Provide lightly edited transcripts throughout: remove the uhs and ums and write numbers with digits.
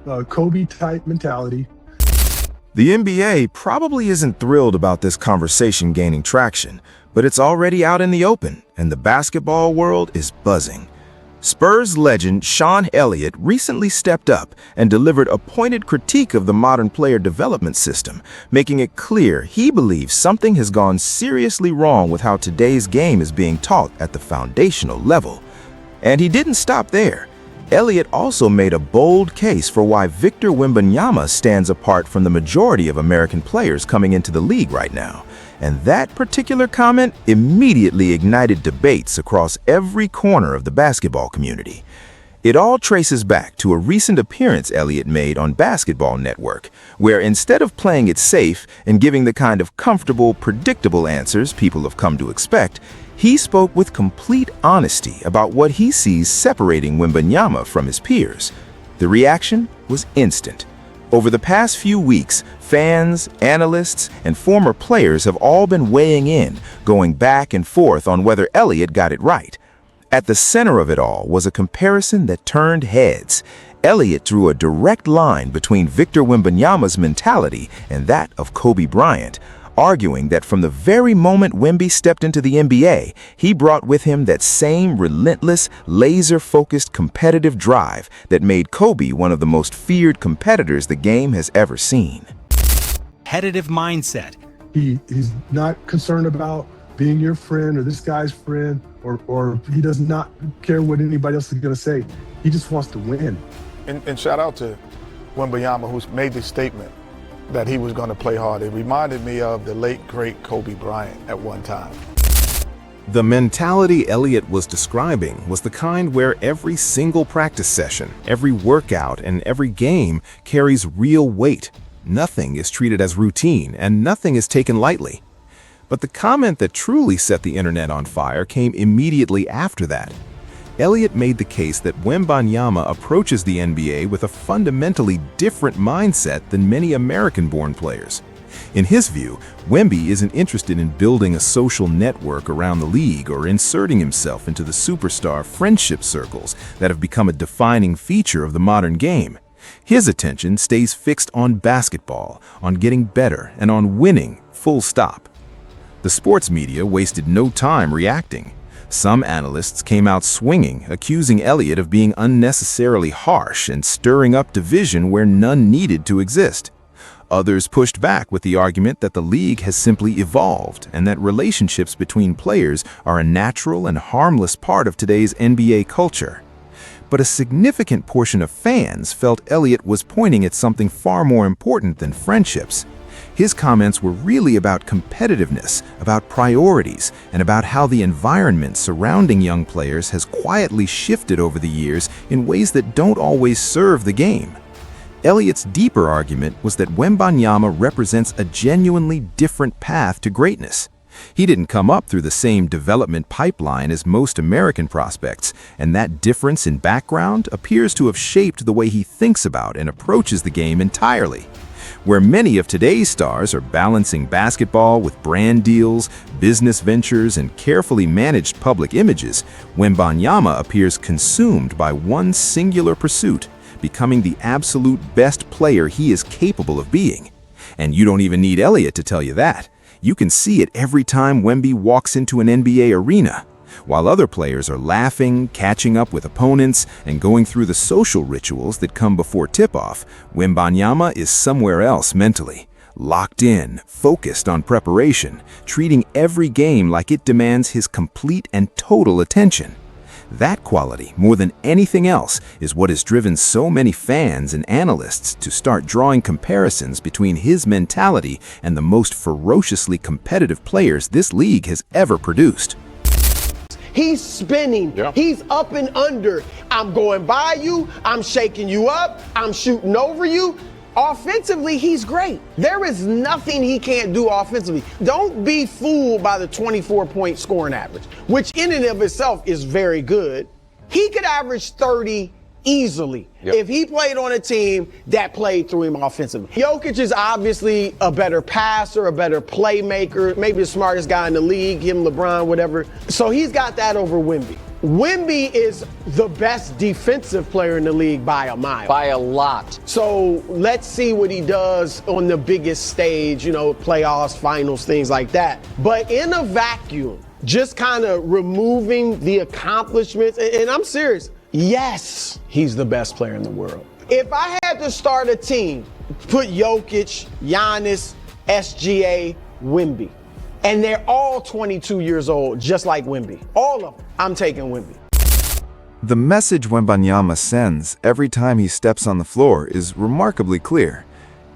Kobe-type mentality. The NBA probably isn't thrilled about this conversation gaining traction, but it's already out in the open, and the basketball world is buzzing. Spurs legend Sean Elliott recently stepped up and delivered a pointed critique of the modern player development system, making it clear he believes something has gone seriously wrong with how today's game is being taught at the foundational level. And he didn't stop there. Elliott also made a bold case for why Victor Wembanyama stands apart from the majority of American players coming into the league right now. And that particular comment immediately ignited debates across every corner of the basketball community. It all traces back to a recent appearance Elliott made on Basketball Network, where instead of playing it safe and giving the kind of comfortable, predictable answers people have come to expect, he spoke with complete honesty about what he sees separating Wembanyama from his peers. The reaction was instant. Over the past few weeks, fans, analysts, and former players have all been weighing in, going back and forth on whether Elliott got it right. At the center of it all was a comparison that turned heads. Elliott drew a direct line between Victor Wembanyama's mentality and that of Kobe Bryant, arguing that from the very moment Wemby stepped into the NBA, he brought with him that same relentless, laser-focused competitive drive that made Kobe one of the most feared competitors the game has ever seen. Competitive mindset. He's not concerned about being your friend or this guy's friend, or he does not care what anybody else is going to say. He just wants to win. And shout out to Wembanyama, who's made this statement that he was going to play hard. It reminded me of the late, great Kobe Bryant at one time. The mentality Elliott was describing was the kind where every single practice session, every workout, and every game carries real weight. Nothing is treated as routine, and nothing is taken lightly. But the comment that truly set the internet on fire came immediately after that. Elliott made the case that Wembanyama approaches the NBA with a fundamentally different mindset than many American-born players. In his view, Wemby isn't interested in building a social network around the league or inserting himself into the superstar friendship circles that have become a defining feature of the modern game. His attention stays fixed on basketball, on getting better, and on winning, full stop. The sports media wasted no time reacting. Some analysts came out swinging, accusing Elliott of being unnecessarily harsh and stirring up division where none needed to exist. Others pushed back with the argument that the league has simply evolved and that relationships between players are a natural and harmless part of today's NBA culture. But a significant portion of fans felt Elliott was pointing at something far more important than friendships. His comments were really about competitiveness, about priorities, and about how the environment surrounding young players has quietly shifted over the years in ways that don't always serve the game. Elliott's deeper argument was that Wembanyama represents a genuinely different path to greatness. He didn't come up through the same development pipeline as most American prospects, and that difference in background appears to have shaped the way he thinks about and approaches the game entirely. Where many of today's stars are balancing basketball with brand deals, business ventures, and carefully managed public images, Wembanyama appears consumed by one singular pursuit, becoming the absolute best player he is capable of being. And you don't even need Elliott to tell you that. You can see it every time Wemby walks into an NBA arena. While other players are laughing, catching up with opponents, and going through the social rituals that come before tip-off, Wembanyama is somewhere else mentally, locked in, focused on preparation, treating every game like it demands his complete and total attention. That quality, more than anything else, is what has driven so many fans and analysts to start drawing comparisons between his mentality and the most ferociously competitive players this league has ever produced. He's spinning. Yep. He's up and under. I'm going by you. I'm shaking you up. I'm shooting over you. Offensively, he's great. There is nothing he can't do offensively. Don't be fooled by the 24-point scoring average, which in and of itself is very good. He could average 30 easily if he played on a team that played through him offensively. Jokic is obviously a better passer, a better playmaker, maybe the smartest guy in the league, him, LeBron, whatever. So he's got that over Wemby. Wemby is the best defensive player in the league by a mile. By a lot. So let's see what he does on the biggest stage, playoffs, finals, things like that. But in a vacuum, just kind of removing the accomplishments, and I'm serious, yes, he's the best player in the world. If I had to start a team, put Jokic, Giannis, SGA, Wemby, and they're all 22 years old, just like Wemby. All of them. I'm taking Wemby. The message Wembanyama sends every time he steps on the floor is remarkably clear.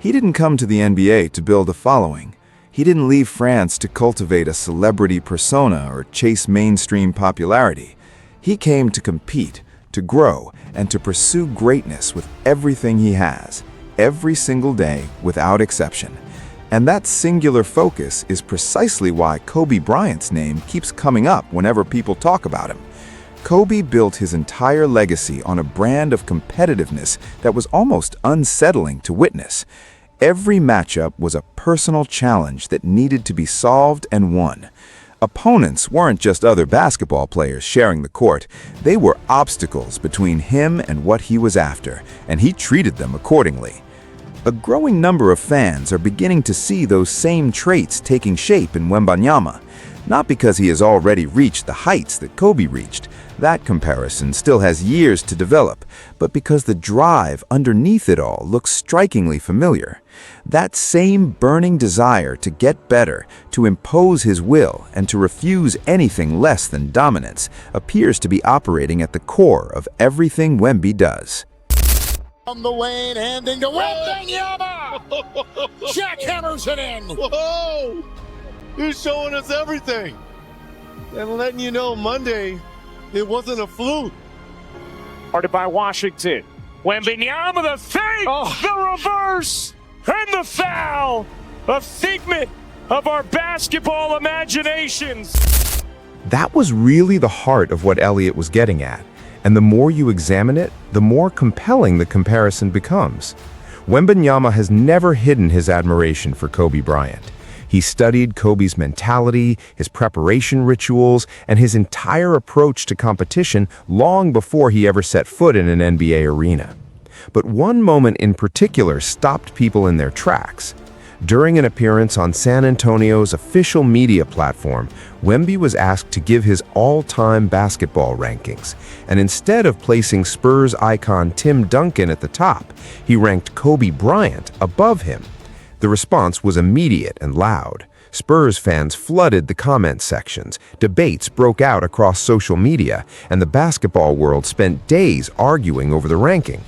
He didn't come to the NBA to build a following. He didn't leave France to cultivate a celebrity persona or chase mainstream popularity. He came to compete, to grow, and to pursue greatness with everything he has, every single day without exception. And that singular focus is precisely why Kobe Bryant's name keeps coming up whenever people talk about him. Kobe built his entire legacy on a brand of competitiveness that was almost unsettling to witness. Every matchup was a personal challenge that needed to be solved and won. Opponents weren't just other basketball players sharing the court. They were obstacles between him and what he was after, and he treated them accordingly. A growing number of fans are beginning to see those same traits taking shape in Wembanyama, not because he has already reached the heights that Kobe reached. That comparison still has years to develop, but because the drive underneath it all looks strikingly familiar. That same burning desire to get better, to impose his will, and to refuse anything less than dominance appears to be operating at the core of everything Wemby does. On the lane, handing to Wembanyama! Jackhammers it in! Whoa! You're showing us everything. And letting you know Monday, it wasn't a fluke. Guarded by Washington. Wembanyama, the fake, the reverse, and the foul. A figment of our basketball imaginations. That was really the heart of what Elliott was getting at. And the more you examine it, the more compelling the comparison becomes. Wembanyama has never hidden his admiration for Kobe Bryant. He studied Kobe's mentality, his preparation rituals, and his entire approach to competition long before he ever set foot in an NBA arena. But one moment in particular stopped people in their tracks. During an appearance on San Antonio's official media platform, Wemby was asked to give his all-time basketball rankings, and instead of placing Spurs icon Tim Duncan at the top, he ranked Kobe Bryant above him. The response was immediate and loud. Spurs fans flooded the comment sections, debates broke out across social media, and the basketball world spent days arguing over the ranking.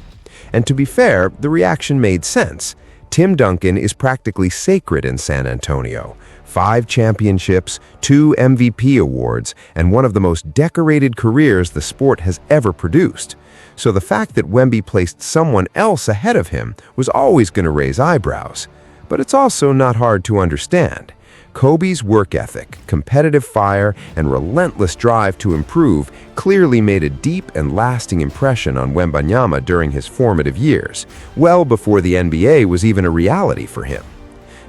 And to be fair, the reaction made sense. Tim Duncan is practically sacred in San Antonio. 5 championships, 2 MVP awards, and one of the most decorated careers the sport has ever produced. So the fact that Wemby placed someone else ahead of him was always going to raise eyebrows. But it's also not hard to understand. Kobe's work ethic, competitive fire, and relentless drive to improve clearly made a deep and lasting impression on Wembanyama during his formative years, well before the NBA was even a reality for him.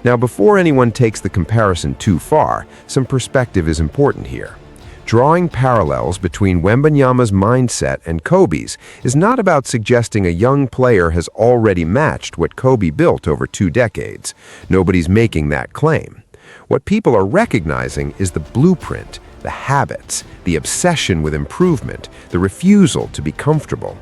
Now, before anyone takes the comparison too far, some perspective is important here. Drawing parallels between Wembanyama's mindset and Kobe's is not about suggesting a young player has already matched what Kobe built over 2 decades. Nobody's making that claim. What people are recognizing is the blueprint, the habits, the obsession with improvement, the refusal to be comfortable.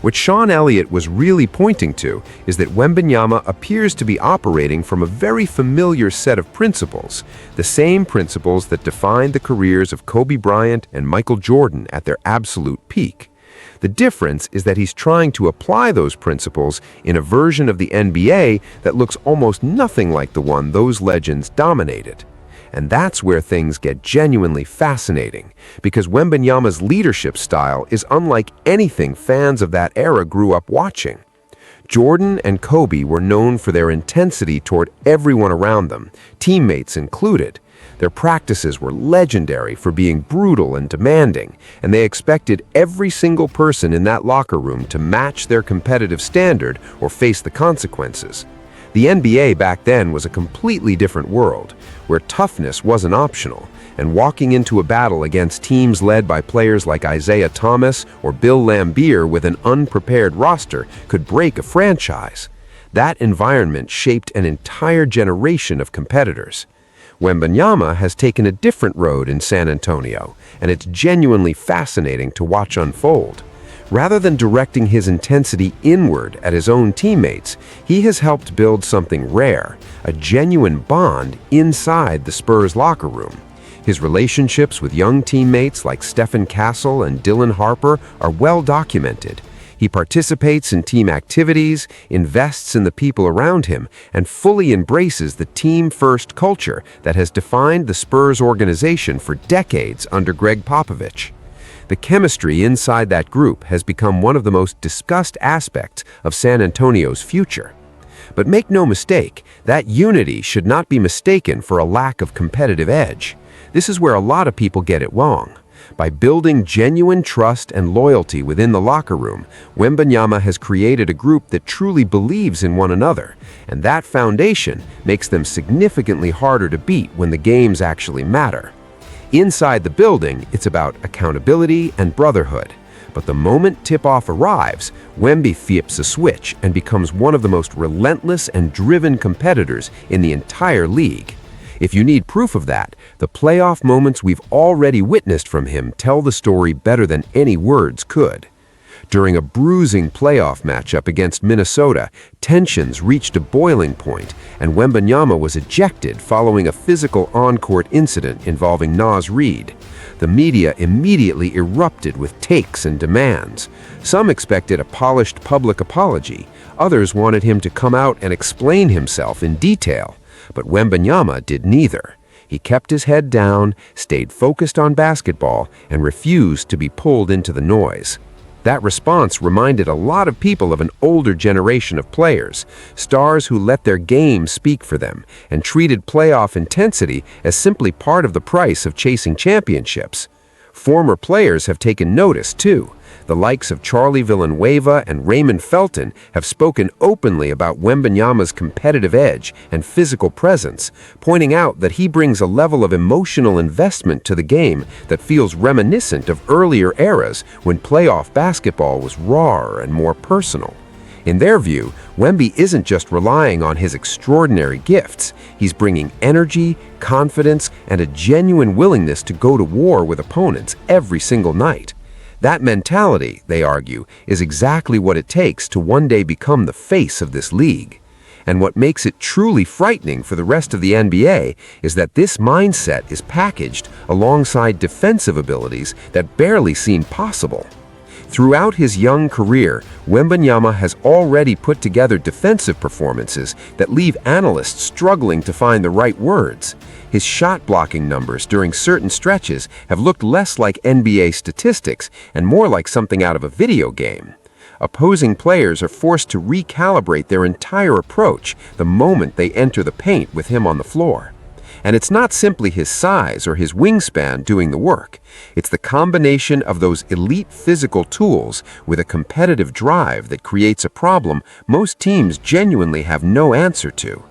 What Sean Elliott was really pointing to is that Wembanyama appears to be operating from a very familiar set of principles, the same principles that defined the careers of Kobe Bryant and Michael Jordan at their absolute peak. The difference is that he's trying to apply those principles in a version of the NBA that looks almost nothing like the one those legends dominated. And that's where things get genuinely fascinating, because Wembanyama's leadership style is unlike anything fans of that era grew up watching. Jordan and Kobe were known for their intensity toward everyone around them, teammates included. Their practices were legendary for being brutal and demanding, and they expected every single person in that locker room to match their competitive standard or face the consequences. The NBA back then was a completely different world, where toughness wasn't optional, and walking into a battle against teams led by players like Isaiah Thomas or Bill Laimbeer with an unprepared roster could break a franchise. That environment shaped an entire generation of competitors. Wembanyama has taken a different road in San Antonio, and it's genuinely fascinating to watch unfold. Rather than directing his intensity inward at his own teammates, he has helped build something rare, a genuine bond inside the Spurs locker room. His relationships with young teammates like Stephen Castle and Dylan Harper are well documented. He participates in team activities, invests in the people around him, and fully embraces the team-first culture that has defined the Spurs organization for decades under Greg Popovich. The chemistry inside that group has become one of the most discussed aspects of San Antonio's future. But make no mistake, that unity should not be mistaken for a lack of competitive edge. This is where a lot of people get it wrong. By building genuine trust and loyalty within the locker room, Wembanyama has created a group that truly believes in one another, and that foundation makes them significantly harder to beat when the games actually matter. Inside the building, it's about accountability and brotherhood. But the moment tip-off arrives, Wemby flips a switch and becomes one of the most relentless and driven competitors in the entire league. If you need proof of that, the playoff moments we've already witnessed from him tell the story better than any words could. During a bruising playoff matchup against Minnesota, tensions reached a boiling point, and Wembanyama was ejected following a physical on-court incident involving Naz Reid. The media immediately erupted with takes and demands. Some expected a polished public apology. Others wanted him to come out and explain himself in detail. But Wembanyama did neither. He kept his head down, stayed focused on basketball, and refused to be pulled into the noise. That response reminded a lot of people of an older generation of players, stars who let their game speak for them and treated playoff intensity as simply part of the price of chasing championships. Former players have taken notice, too. The likes of Charlie Villanueva and Raymond Felton have spoken openly about Wembanyama's competitive edge and physical presence, pointing out that he brings a level of emotional investment to the game that feels reminiscent of earlier eras when playoff basketball was rawer and more personal. In their view, Wemby isn't just relying on his extraordinary gifts. He's bringing energy, confidence, and a genuine willingness to go to war with opponents every single night. That mentality, they argue, is exactly what it takes to one day become the face of this league. And what makes it truly frightening for the rest of the NBA is that this mindset is packaged alongside defensive abilities that barely seem possible. Throughout his young career, Wembanyama has already put together defensive performances that leave analysts struggling to find the right words. His shot-blocking numbers during certain stretches have looked less like NBA statistics and more like something out of a video game. Opposing players are forced to recalibrate their entire approach the moment they enter the paint with him on the floor. And it's not simply his size or his wingspan doing the work. It's the combination of those elite physical tools with a competitive drive that creates a problem most teams genuinely have no answer to.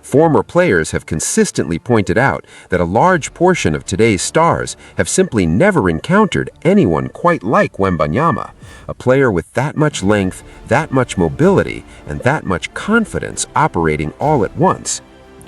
Former players have consistently pointed out that a large portion of today's stars have simply never encountered anyone quite like Wembanyama, a player with that much length, that much mobility, and that much confidence operating all at once.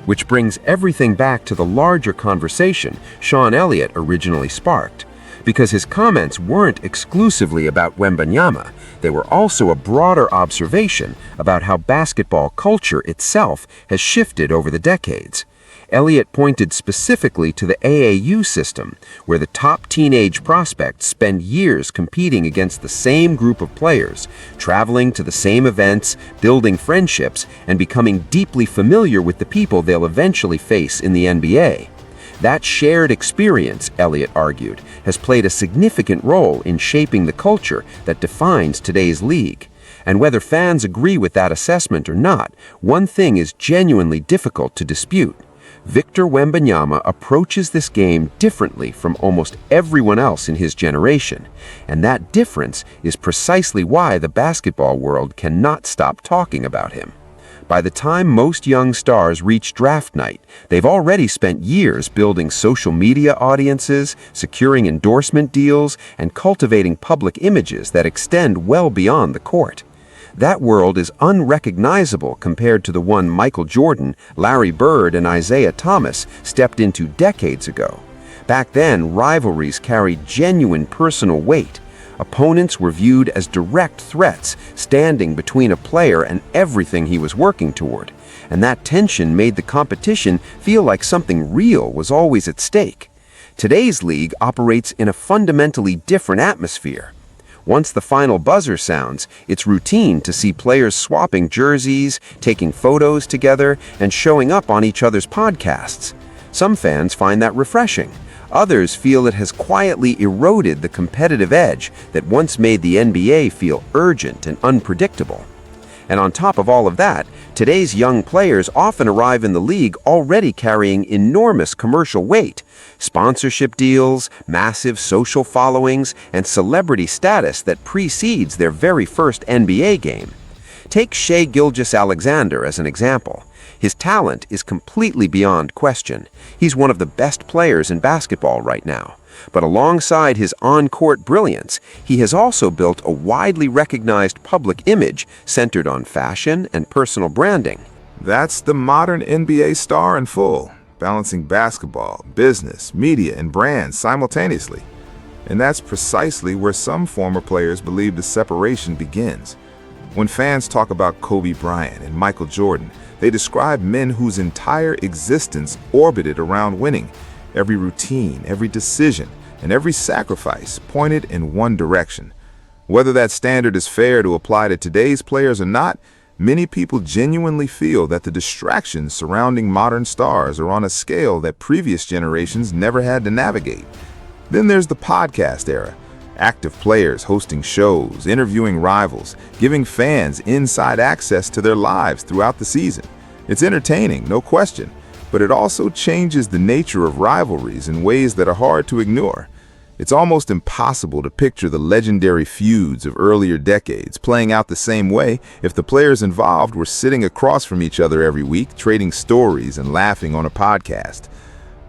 Which brings everything back to the larger conversation Sean Elliott originally sparked. Because his comments weren't exclusively about Wembanyama, they were also a broader observation about how basketball culture itself has shifted over the decades. Elliott pointed specifically to the AAU system, where the top teenage prospects spend years competing against the same group of players, traveling to the same events, building friendships, and becoming deeply familiar with the people they'll eventually face in the NBA. That shared experience, Elliott argued, has played a significant role in shaping the culture that defines today's league. And whether fans agree with that assessment or not, one thing is genuinely difficult to dispute. Victor Wembanyama approaches this game differently from almost everyone else in his generation, and that difference is precisely why the basketball world cannot stop talking about him. By the time most young stars reach draft night, they've already spent years building social media audiences, securing endorsement deals, and cultivating public images that extend well beyond the court. That world is unrecognizable compared to the one Michael Jordan, Larry Bird, and Isaiah Thomas stepped into decades ago. Back then, rivalries carried genuine personal weight. Opponents were viewed as direct threats, standing between a player and everything he was working toward. And that tension made the competition feel like something real was always at stake. Today's league operates in a fundamentally different atmosphere. Once the final buzzer sounds, it's routine to see players swapping jerseys, taking photos together, and showing up on each other's podcasts. Some fans find that refreshing. Others feel it has quietly eroded the competitive edge that once made the NBA feel urgent and unpredictable. And on top of all of that, today's young players often arrive in the league already carrying enormous commercial weight. Sponsorship deals, massive social followings, and celebrity status that precedes their very first NBA game. Take Shai Gilgeous-Alexander as an example. His talent is completely beyond question. He's one of the best players in basketball right now. But alongside his on-court brilliance, he has also built a widely recognized public image centered on fashion and personal branding. That's the modern NBA star in full, balancing basketball, business, media, and brands simultaneously. And that's precisely where some former players believe the separation begins. When fans talk about Kobe Bryant and Michael Jordan, they describe men whose entire existence orbited around winning. Every routine, every decision, and every sacrifice pointed in one direction. Whether that standard is fair to apply to today's players or not, many people genuinely feel that the distractions surrounding modern stars are on a scale that previous generations never had to navigate. Then there's the podcast era. Active players hosting shows, interviewing rivals, giving fans inside access to their lives throughout the season. It's entertaining, no question, but it also changes the nature of rivalries in ways that are hard to ignore. It's almost impossible to picture the legendary feuds of earlier decades playing out the same way if the players involved were sitting across from each other every week, trading stories and laughing on a podcast.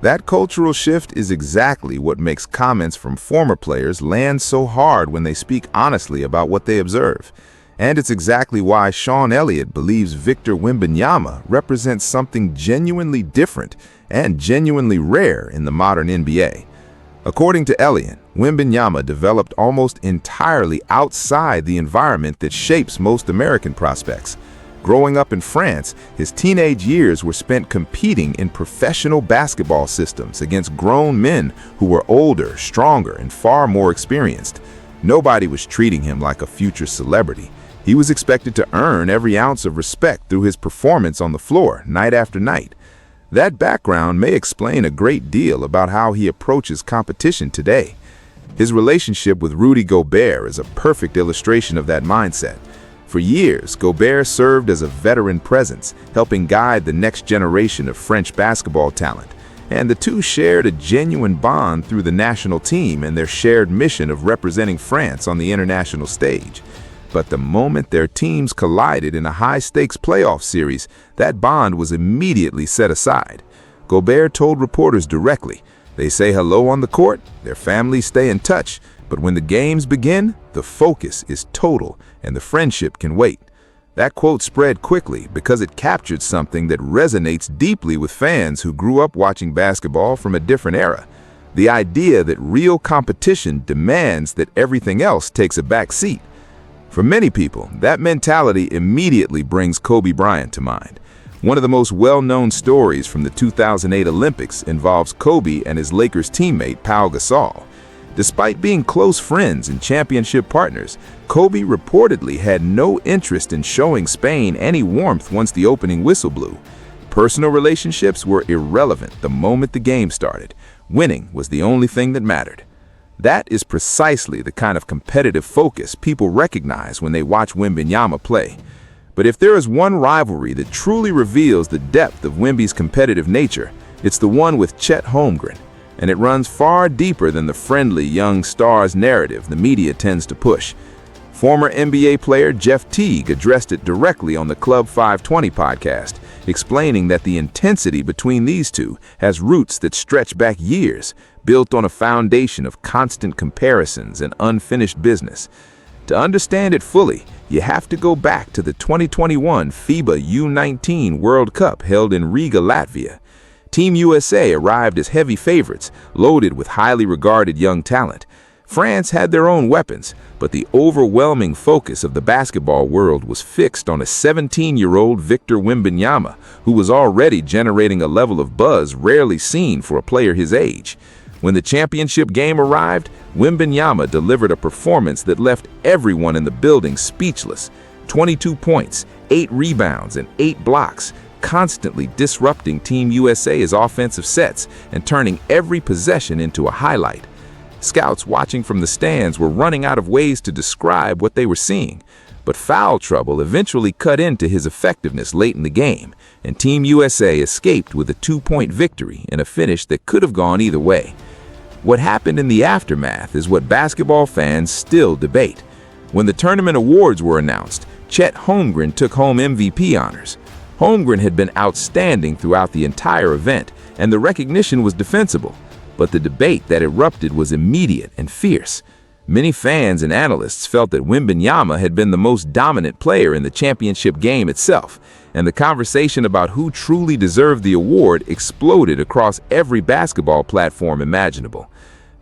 That cultural shift is exactly what makes comments from former players land so hard when they speak honestly about what they observe. And it's exactly why Sean Elliott believes Victor Wembanyama represents something genuinely different and genuinely rare in the modern NBA. According to Elliott, Wembanyama developed almost entirely outside the environment that shapes most American prospects. Growing up in France, his teenage years were spent competing in professional basketball systems against grown men who were older, stronger, and far more experienced. Nobody was treating him like a future celebrity. He was expected to earn every ounce of respect through his performance on the floor, night after night. That background may explain a great deal about how he approaches competition today. His relationship with Rudy Gobert is a perfect illustration of that mindset. For years, Gobert served as a veteran presence, helping guide the next generation of French basketball talent, and the two shared a genuine bond through the national team and their shared mission of representing France on the international stage. But the moment their teams collided in a high-stakes playoff series, that bond was immediately set aside. Gobert told reporters directly, "They say hello on the court, their families stay in touch, but when the games begin, the focus is total and the friendship can wait." That quote spread quickly because it captured something that resonates deeply with fans who grew up watching basketball from a different era. The idea that real competition demands that everything else takes a back seat. For many people, that mentality immediately brings Kobe Bryant to mind. One of the most well-known stories from the 2008 Olympics involves Kobe and his Lakers teammate Pau Gasol. Despite being close friends and championship partners, Kobe reportedly had no interest in showing Spain any warmth once the opening whistle blew. Personal relationships were irrelevant the moment the game started. Winning was the only thing that mattered. That is precisely the kind of competitive focus people recognize when they watch Wembanyama play. But if there is one rivalry that truly reveals the depth of Wemby's competitive nature, it's the one with Chet Holmgren, and it runs far deeper than the friendly young stars narrative the media tends to push. Former NBA player Jeff Teague addressed it directly on the Club 520 podcast, explaining that the intensity between these two has roots that stretch back years, built on a foundation of constant comparisons and unfinished business. To understand it fully, you have to go back to the 2021 FIBA U19 World Cup held in Riga, Latvia. Team USA arrived as heavy favorites, loaded with highly regarded young talent. France had their own weapons, but the overwhelming focus of the basketball world was fixed on a 17-year-old Victor Wembanyama, who was already generating a level of buzz rarely seen for a player his age. When the championship game arrived, Wembanyama delivered a performance that left everyone in the building speechless. 22 points, 8 rebounds, and 8 blocks, constantly disrupting Team USA's offensive sets and turning every possession into a highlight. Scouts watching from the stands were running out of ways to describe what they were seeing, but foul trouble eventually cut into his effectiveness late in the game, and Team USA escaped with a 2-point victory in a finish that could have gone either way. What happened in the aftermath is what basketball fans still debate. When the tournament awards were announced, Chet Holmgren took home MVP honors. Holmgren had been outstanding throughout the entire event, and the recognition was defensible. But the debate that erupted was immediate and fierce. Many fans and analysts felt that Wembanyama had been the most dominant player in the championship game itself, and the conversation about who truly deserved the award exploded across every basketball platform imaginable.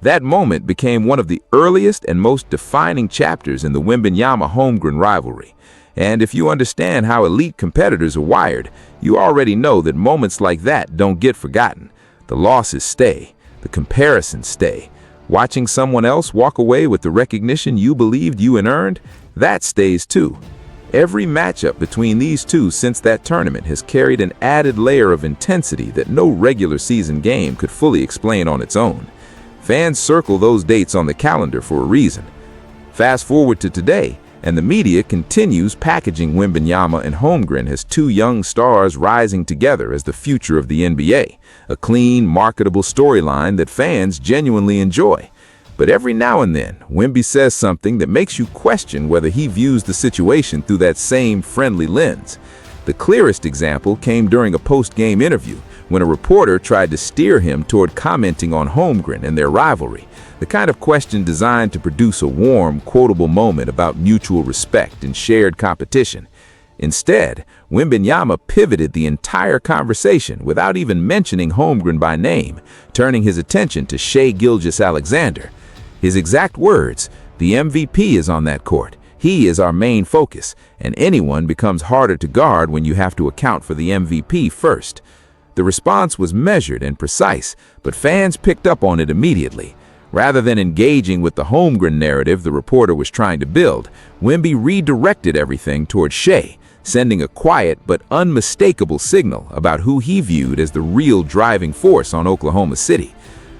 That moment became one of the earliest and most defining chapters in the Wembanyama-Holmgren rivalry. And if you understand how elite competitors are wired, you already know that moments like that don't get forgotten. The losses stay. The comparisons stay. Watching someone else walk away with the recognition you believed you had earned, that stays too. Every matchup between these two since that tournament has carried an added layer of intensity that no regular season game could fully explain on its own. Fans circle those dates on the calendar for a reason. Fast forward to today, and the media continues packaging Wembanyama and Holmgren as two young stars rising together as the future of the NBA, a clean, marketable storyline that fans genuinely enjoy. But every now and then, Wemby says something that makes you question whether he views the situation through that same friendly lens. The clearest example came during a post-game interview when a reporter tried to steer him toward commenting on Holmgren and their rivalry, the kind of question designed to produce a warm, quotable moment about mutual respect and shared competition. Instead, Wembanyama pivoted the entire conversation without even mentioning Holmgren by name, turning his attention to Shai Gilgeous-Alexander. His exact words, "The MVP is on that court. He is our main focus, and anyone becomes harder to guard when you have to account for the MVP first." The response was measured and precise, but fans picked up on it immediately. Rather than engaging with the Holmgren narrative the reporter was trying to build, Wemby redirected everything toward Shai, sending a quiet but unmistakable signal about who he viewed as the real driving force on Oklahoma City.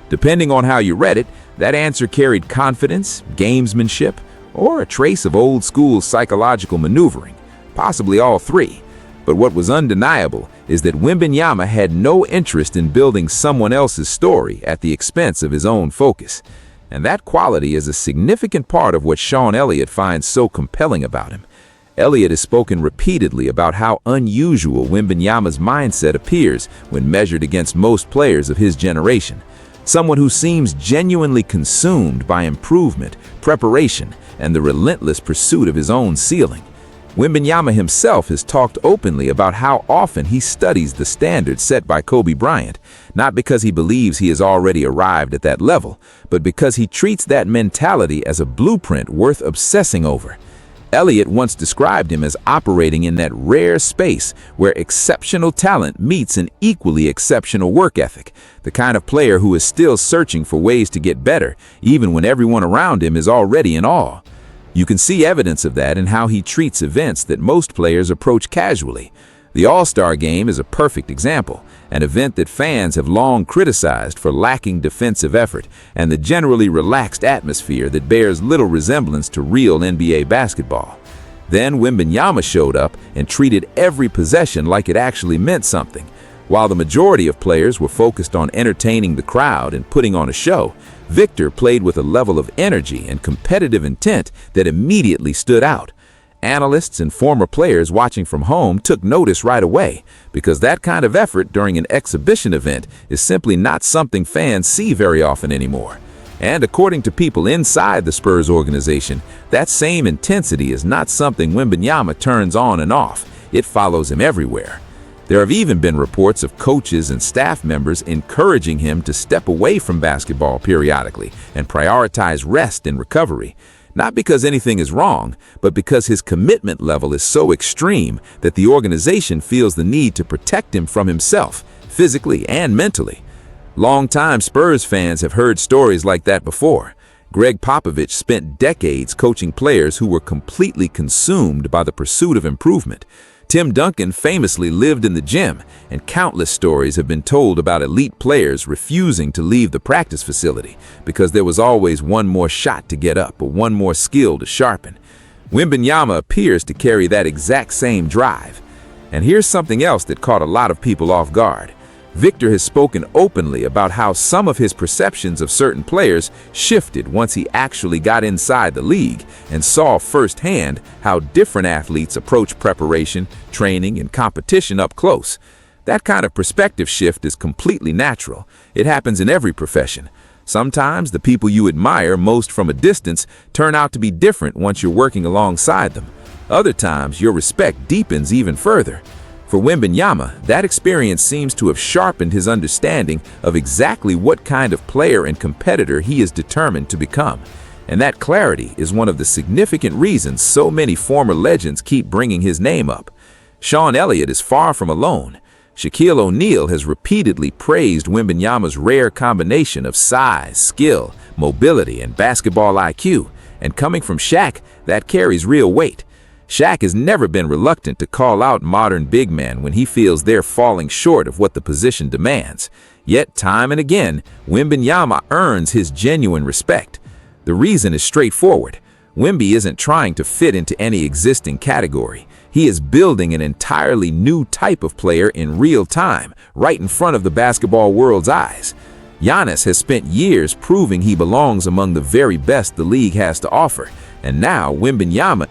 Depending on how you read it, that answer carried confidence, gamesmanship, or a trace of old-school psychological maneuvering, possibly all three. But what was undeniable is that Wembanyama had no interest in building someone else's story at the expense of his own focus. And that quality is a significant part of what Sean Elliott finds so compelling about him. Elliott has spoken repeatedly about how unusual Wembanyama's mindset appears when measured against most players of his generation. Someone who seems genuinely consumed by improvement, preparation, and the relentless pursuit of his own ceiling. Wembanyama himself has talked openly about how often he studies the standards set by Kobe Bryant, not because he believes he has already arrived at that level, but because he treats that mentality as a blueprint worth obsessing over. Elliott once described him as operating in that rare space where exceptional talent meets an equally exceptional work ethic, the kind of player who is still searching for ways to get better, even when everyone around him is already in awe. You can see evidence of that in how he treats events that most players approach casually. The All-Star Game is a perfect example, an event that fans have long criticized for lacking defensive effort and the generally relaxed atmosphere that bears little resemblance to real NBA basketball. Then Wembanyama showed up and treated every possession like it actually meant something. While the majority of players were focused on entertaining the crowd and putting on a show, Victor played with a level of energy and competitive intent that immediately stood out. Analysts and former players watching from home took notice right away, because that kind of effort during an exhibition event is simply not something fans see very often anymore. And according to people inside the Spurs organization, that same intensity is not something Wembanyama turns on and off. It follows him everywhere. There have even been reports of coaches and staff members encouraging him to step away from basketball periodically and prioritize rest and recovery. Not because anything is wrong, but because his commitment level is so extreme that the organization feels the need to protect him from himself, physically and mentally. Longtime Spurs fans have heard stories like that before. Greg Popovich spent decades coaching players who were completely consumed by the pursuit of improvement. Tim Duncan famously lived in the gym, and countless stories have been told about elite players refusing to leave the practice facility because there was always one more shot to get up or one more skill to sharpen. Wembanyama appears to carry that exact same drive. And here's something else that caught a lot of people off guard. Victor has spoken openly about how some of his perceptions of certain players shifted once he actually got inside the league and saw firsthand how different athletes approach preparation, training, and competition up close. That kind of perspective shift is completely natural. It happens in every profession. Sometimes the people you admire most from a distance turn out to be different once you're working alongside them. Other times, your respect deepens even further. For Wembanyama, that experience seems to have sharpened his understanding of exactly what kind of player and competitor he is determined to become. And that clarity is one of the significant reasons so many former legends keep bringing his name up. Sean Elliott is far from alone. Shaquille O'Neal has repeatedly praised Wembanyama's rare combination of size, skill, mobility, and basketball IQ. And coming from Shaq, that carries real weight. Shaq has never been reluctant to call out modern big men when he feels they're falling short of what the position demands. Yet, time and again, Wembanyama earns his genuine respect. The reason is straightforward. Wemby isn't trying to fit into any existing category. He is building an entirely new type of player in real time, right in front of the basketball world's eyes. Giannis has spent years proving he belongs among the very best the league has to offer, and now Wembanyama